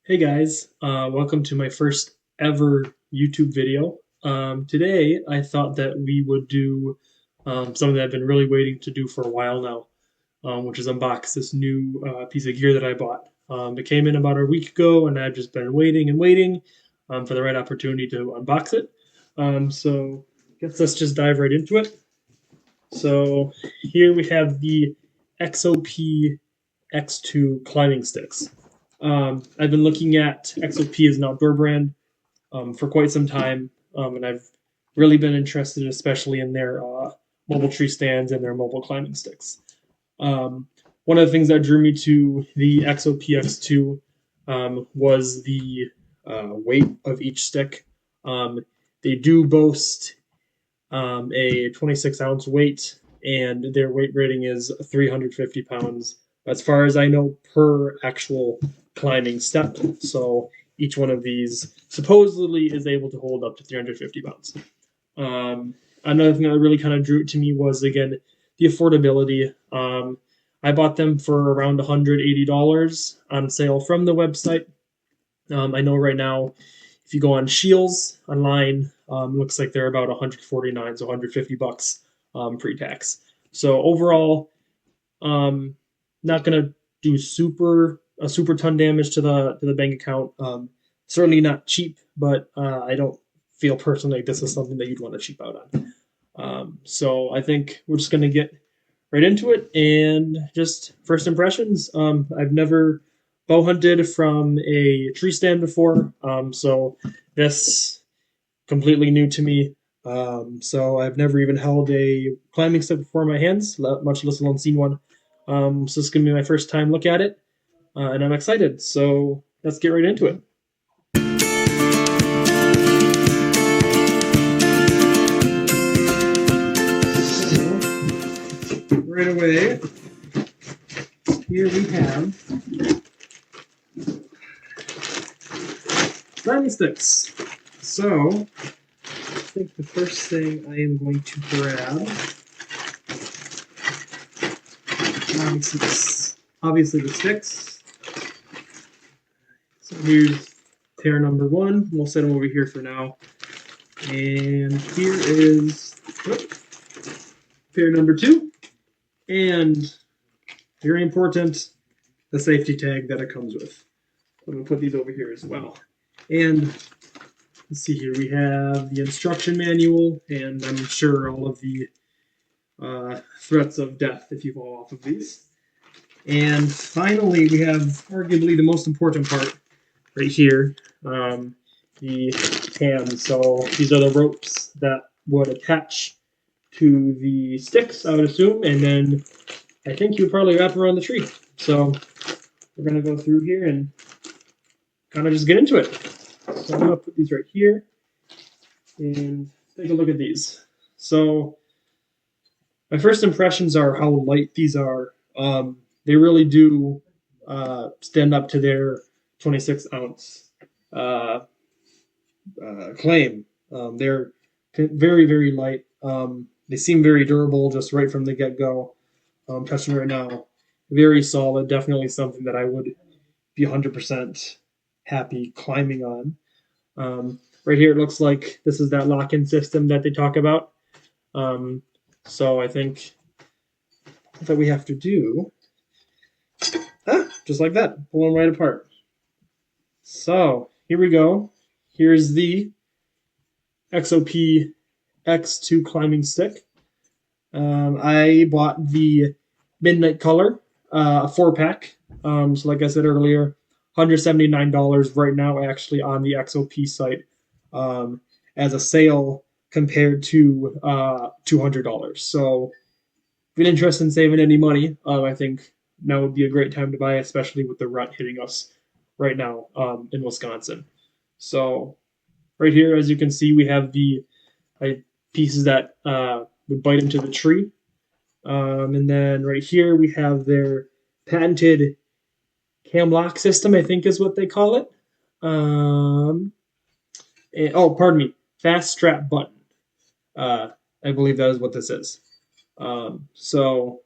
Hey guys, welcome to my first ever YouTube video. Today I thought that we would do something that I've been really waiting to do for a while now, which is unbox this new piece of gear that I bought. It came in about a week ago and I've just been waiting and waiting for the right opportunity to unbox it. So I guess let's just dive right into it. So here we have the XOP X2 Climbing Sticks. I've been looking at XOP as an outdoor brand for quite some time, and I've really been interested, especially in their mobile tree stands and their mobile climbing sticks. One of the things that drew me to the XOP X2 was the weight of each stick. They do boast a 26-ounce weight, and their weight rating is 350 pounds, as far as I know, per actual climbing step. So each one of these supposedly is able to hold up to 350 pounds. Another thing that really kind of drew it to me was, again, the affordability. I bought them for around $180 on sale from the website. I know right now, if you go on Shields online, looks like they're about 149, so 150 bucks pre-tax. So overall, not gonna do a super ton damage to the bank account. Certainly not cheap, but I don't feel personally like this is something that you'd want to cheap out on. So I think we're just gonna get right into it and just first impressions. I've never bow hunted from a tree stand before, so this completely new to me. So I've never even held a climbing stick before in my hands, much less alone seen one. So this is gonna be my first time look at it, and I'm excited. So let's get right into it. So, right away, here we have climbing sticks. So I think the first thing I am going to grab, obviously the sticks. So here's pair number one. We'll set them over here for now. And here is pair number two. And very important, the safety tag that it comes with. I'm going to put these over here as well. And let's see here, we have the instruction manual, and I'm sure all of the threats of death if you fall off of these. And finally, we have arguably the most important part right here, the hands. So these are the ropes that would attach to the sticks, I would assume, and then I think you would probably wrap around the tree. So we're going to go through here and kind of just get into it. So I'm going to put these right here and take a look at these. So my first impressions are how light these are. They really do stand up to their 26-ounce claim. They're very, very light. They seem very durable just right from the get-go. Touching right now, very solid. Definitely something that I would be 100% happy climbing on. Right here, it looks like this is that lock-in system that they talk about. So I think that we have to do, just like that, pull them right apart. So here we go. Here's the XOP X2 climbing stick. I bought the Midnight Color, a 4-pack. So like I said earlier, $179 right now actually on the XOP site as a sale compared to $200. So if you're interested in saving any money, I think now would be a great time to buy, especially with the rut hitting us right now in Wisconsin. So right here, as you can see, we have the pieces that would bite into the tree. And then right here, we have their patented cam lock system, I think is what they call it. Oh, pardon me, fast strap button. I believe that is what this is. So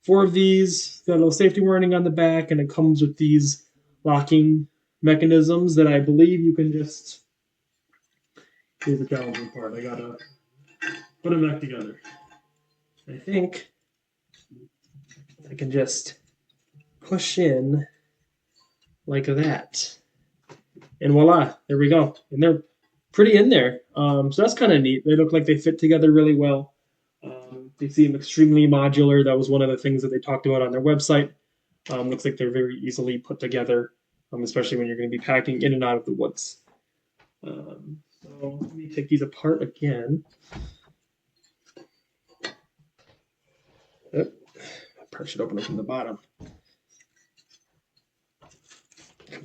4 of these, got a little safety warning on the back, and it comes with these locking mechanisms that I believe you can just, here's the challenging part, I gotta put them back together. I think I can just push in like that. And voila, there we go. And they're pretty in there. So that's kind of neat. They look like they fit together really well. They seem extremely modular. That was one of the things that they talked about on their website. Looks like they're very easily put together, especially when you're going to be packing in and out of the woods. So let me take these apart again. Yep. That part should open up from the bottom. Come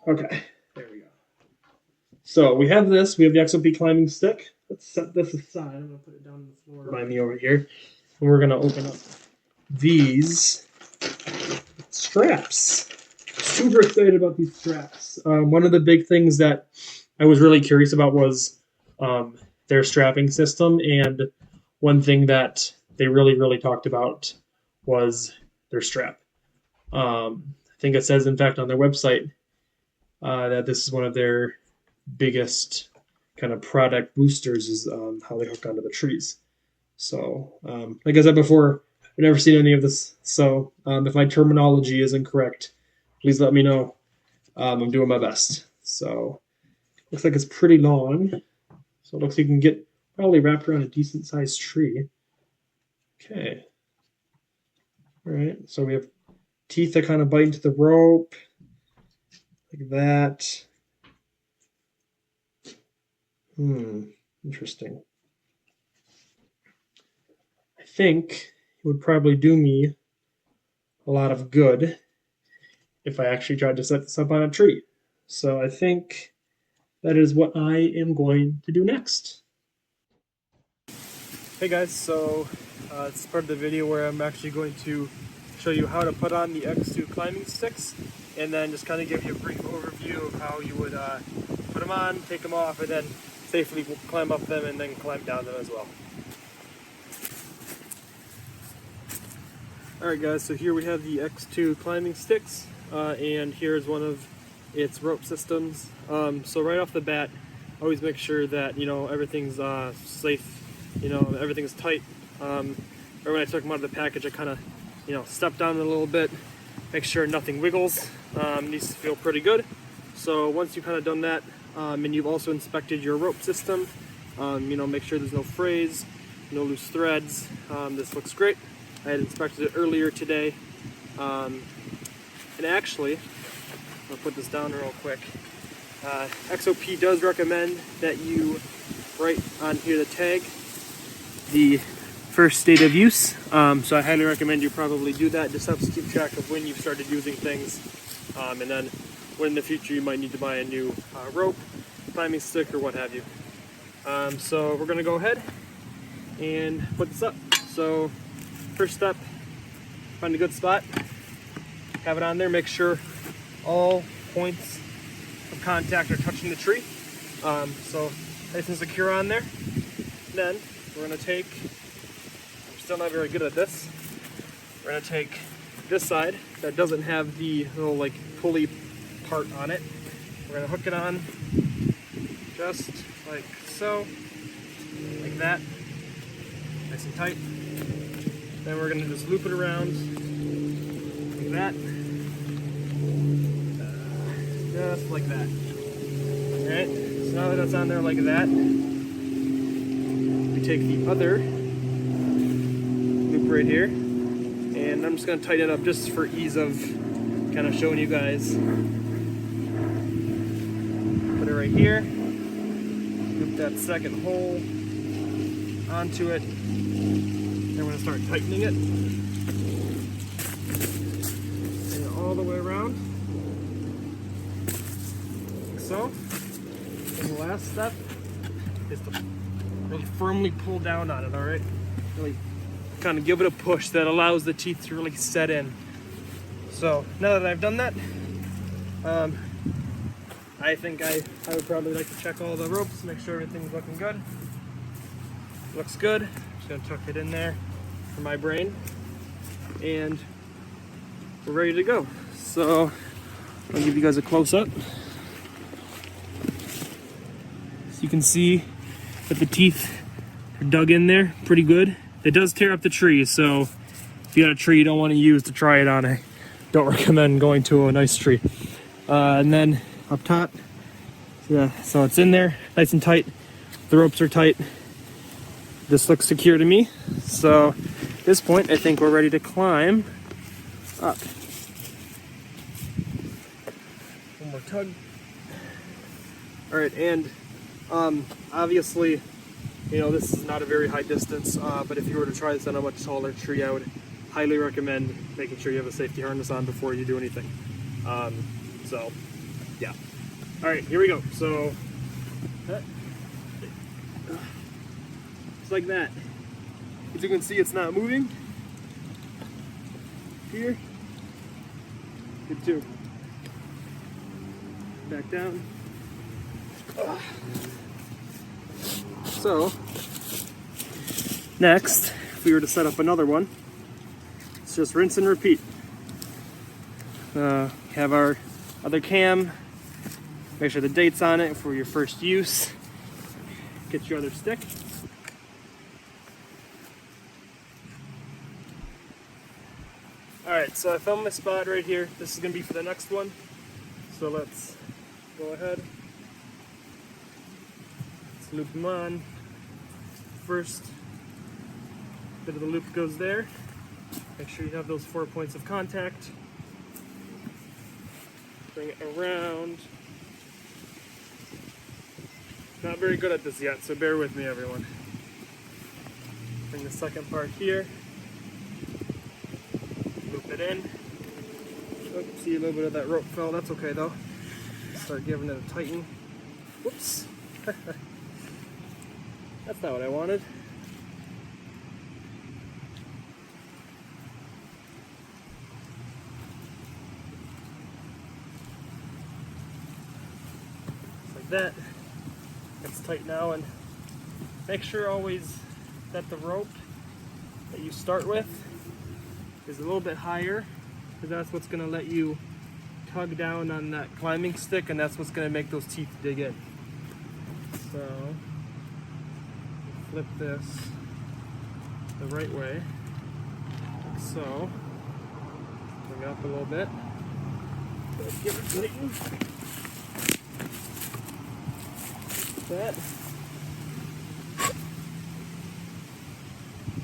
on. Okay, there we go. So we have this. We have the XOP Climbing Stick. Let's set this aside. I'm going to put it down on the floor by me over here. And we're going to open up these straps. Super excited about these straps. One of the big things that I was really curious about was their strapping system. And one thing that they really talked about was their strap. I think it says, in fact, on their website that this is one of their biggest kind of product boosters is how they hook onto the trees. So, like I said before, I've never seen any of this. So, if my terminology is incorrect, please let me know. I'm doing my best. So, looks like it's pretty long. So, it looks like you can get probably wrapped around a decent sized tree. Okay. All right. So, we have teeth that kind of bite into the rope. Like that. Interesting. I think it would probably do me a lot of good if I actually tried to set this up on a tree. So I think that is what I am going to do next. Hey guys, so it's part of the video where I'm actually going to show you how to put on the X2 Climbing Sticks and then just kind of give you a brief overview of how you would put them on, take them off, and then safely climb up them and then climb down them as well. Alright guys, so here we have the X2 Climbing Sticks and here's one of its rope systems. So right off the bat, always make sure that everything's safe, everything's tight. Or when I took them out of the package, I kind of stepped on it a little bit, make sure nothing wiggles. Needs to feel pretty good. So once you've kind of done that, and you've also inspected your rope system, make sure there's no frays, no loose threads. This looks great. I had inspected it earlier today. And actually, I'll put this down real quick. XOP does recommend that you write on here the tag, the first state of use. So I highly recommend you probably do that. Just helps keep track of when you've started using things. And then when in the future you might need to buy a new rope, climbing stick, or what have you. So we're going to go ahead and put this up. So first step, find a good spot, have it on there, make sure all points of contact are touching the tree. So nice and secure on there. Then we're going to take, I'm still not very good at this, we're going to take this side that doesn't have the little like pulley part on it. We're going to hook it on just like so, like that, nice and tight. Then we're going to just loop it around like that, just like that. Alright, so now that that's on there like that, we take the other loop right here, and I'm just going to tighten it up just for ease of kind of showing you guys. Put it right here, loop that second hole onto it, then we're going to start tightening it, and all the way around, like so. And the last step is to really firmly pull down on it, alright? Really kind of give it a push that allows the teeth to really set in. So now that I've done that, I think I would probably like to check all the ropes, make sure everything's looking good. Looks good. Just gonna tuck it in there for my brain, and we're ready to go. So I'll give you guys a close-up. So you can see that the teeth are dug in there pretty good. It does tear up the tree, so if you got a tree you don't want to use to try it on, I don't recommend going to a nice tree. And then up top, yeah, so it's in there nice and tight. The ropes are tight. This looks secure to me. So at this point, I think we're ready to climb up. One more tug. All right, and obviously, you know, this is not a very high distance, but if you were to try this on a much taller tree, I would highly recommend making sure you have a safety harness on before you do anything. So, yeah. All right, here we go. So, it's like that. As you can see, it's not moving. Here. Good too. Back down. So, next, if we were to set up another one, it's just rinse and repeat. Have our other cam, make sure the date's on it for your first use. Get your other stick. Alright, so I found my spot right here. This is going to be for the next one. So let's go ahead. Let's loop them on. First bit of the loop goes there. Make sure you have those 4 points of contact. Bring it around. Not very good at this yet, so bear with me, everyone. Bring the second part here. Loop it in. Oh, see a little bit of that rope fell. That's okay though. Start giving it a tighten. Whoops. That's not what I wanted. Like that. It's tight now, and make sure always that the rope that you start with is a little bit higher, because that's what's going to let you tug down on that climbing stick, and that's what's going to make those teeth dig in. So flip this the right way, like so. Bring it up a little bit. Give it tighten. That.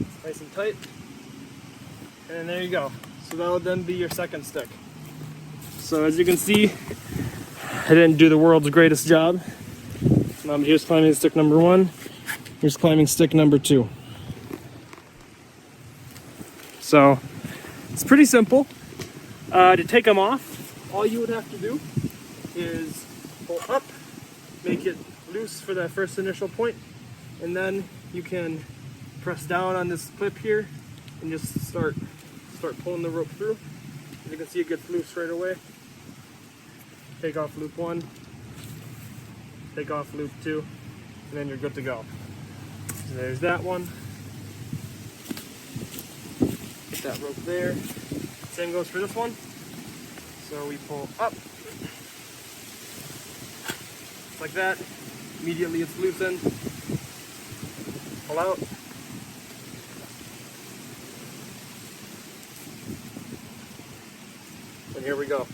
It's nice and tight. And there you go. So that will then be your second stick. So as you can see, I didn't do the world's greatest job. Here's climbing stick number 1. Here's climbing stick number 2. So it's pretty simple. To take them off, all you would have to do is pull up, make it loose for that first initial point, and then you can press down on this clip here and just start pulling the rope through. As you can see, it gets loose right away. Take off loop 1, take off loop 2, and then you're good to go. So there's that one. Get that rope there. Same goes for this one. So we pull up, like that. Immediately it's loosened. Pull out. And here we go.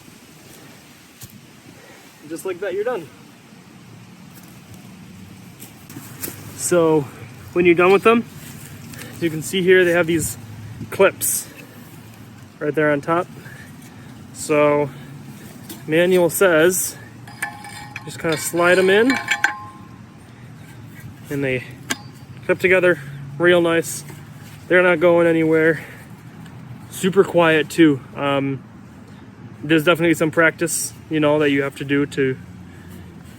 And just like that, you're done. So when you're done with them, as you can see here, they have these clips right there on top. So manual says just kind of slide them in, and they clip together real nice. They're not going anywhere. Super quiet too. There's definitely some practice, you know, that you have to do to,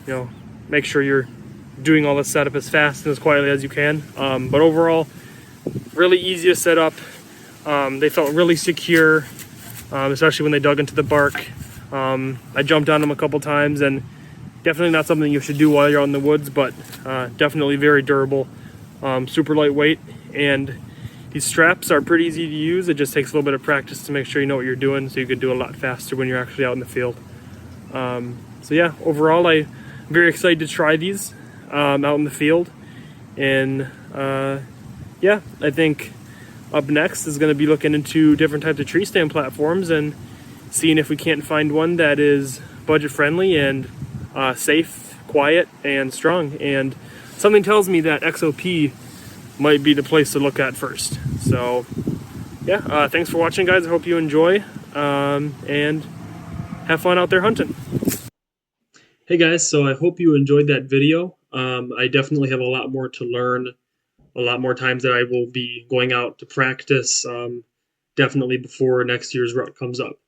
you know, make sure you're doing all the setup as fast and as quietly as you can. But overall, really easy to set up. They felt really secure, especially when they dug into the bark. I jumped on them a couple times, and definitely not something you should do while you're out in the woods, but definitely very durable, super lightweight, and these straps are pretty easy to use. It just takes a little bit of practice to make sure you know what you're doing, so you can do a lot faster when you're actually out in the field. So yeah, overall I'm very excited to try these out in the field. And yeah, I think up next is going to be looking into different types of tree stand platforms and seeing if we can't find one that is budget friendly and safe, quiet, and strong. And something tells me that XOP might be the place to look at first. So yeah, thanks for watching, guys. I hope you enjoy and have fun out there hunting. Hey guys, so I hope you enjoyed that video. I definitely have a lot more to learn, a lot more times that I will be going out to practice, definitely before next year's rut comes up.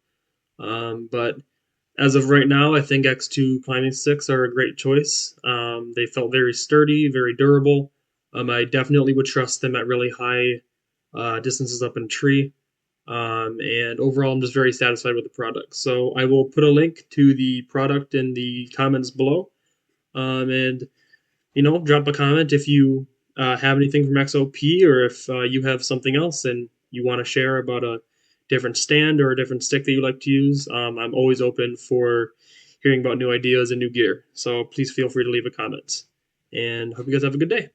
But as of right now, I think X2 climbing sticks are a great choice. They felt very sturdy, very durable. I definitely would trust them at really high distances up in a tree. And overall, I'm just very satisfied with the product. So I will put a link to the product in the comments below. And drop a comment if you have anything from XOP, or if you have something else and you want to share about a different stand or a different stick that you like to use. I'm always open for hearing about new ideas and new gear. So please feel free to leave a comment. And hope you guys have a good day.